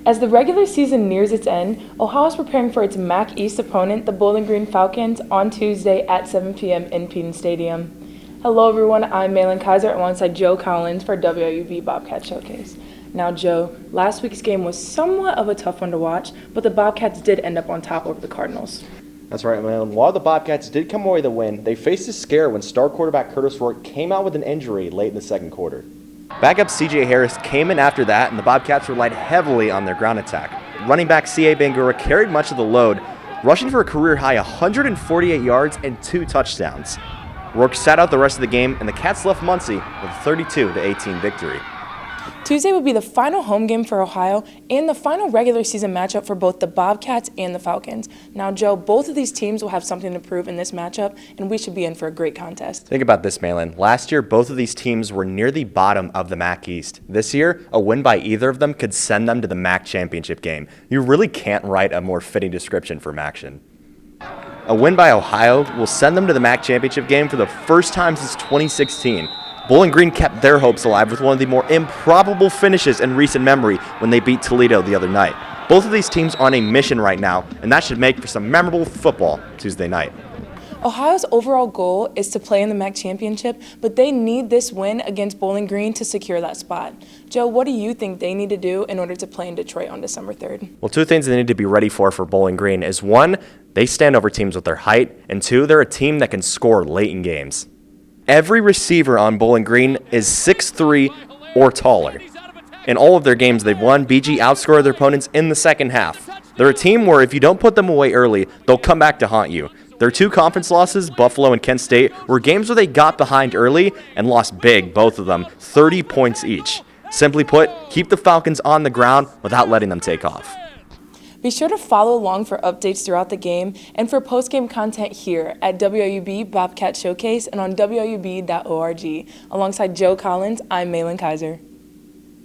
As the regular season nears its end, Ohio is preparing for its MAC East opponent, the Bowling Green Falcons, on Tuesday at 7 p.m. in Peden Stadium. Hello everyone, I'm Maelyn Kizer alongside Joe Collins for WUB Bobcats Showcase. Now Joe, last week's game was somewhat of a tough one to watch, but the Bobcats did end up on top over the Cardinals. That's right, man. While the Bobcats did come away with a win, they faced a scare when star quarterback Curtis Rourke came out with an injury late in the second quarter. Backup C.J. Harris came in after that, and the Bobcats relied heavily on their ground attack. Running back C.A. Bangura carried much of the load, rushing for a career-high 148 yards and 2 touchdowns. Rourke sat out the rest of the game, and the Cats left Muncie with a 32-18 victory. Tuesday will be the final home game for Ohio and the final regular season matchup for both the Bobcats and the Falcons. Now, Joe, both of these teams will have something to prove in this matchup, and we should be in for a great contest. Think about this, Maelyn. Last year, both of these teams were near the bottom of the MAC East. This year, a win by either of them could send them to the MAC championship game. You really can't write a more fitting description for MACtion. A win by Ohio will send them to the MAC championship game for the first time since 2016. Bowling Green kept their hopes alive with one of the more improbable finishes in recent memory when they beat Toledo the other night. Both of these teams are on a mission right now, and that should make for some memorable football Tuesday night. Ohio's overall goal is to play in the MAC championship, but they need this win against Bowling Green to secure that spot. Joe, what do you think they need to do in order to play in Detroit on December 3rd? Well, 2 things they need to be ready for Bowling Green is 1, they stand over teams with their height, and 2, they're a team that can score late in games. Every receiver on Bowling Green is 6'3" or taller. In all of their games they've won, BG outscored their opponents in the second half. They're a team where if you don't put them away early, they'll come back to haunt you. Their 2 conference losses, Buffalo and Kent State, were games where they got behind early and lost big, both of them, 30 points each. Simply put, keep the Falcons on the ground without letting them take off. Be sure to follow along for updates throughout the game and for post-game content here at WUB Bobcat Showcase and on WUB.org. Alongside Joe Collins, I'm Maelyn Kizer.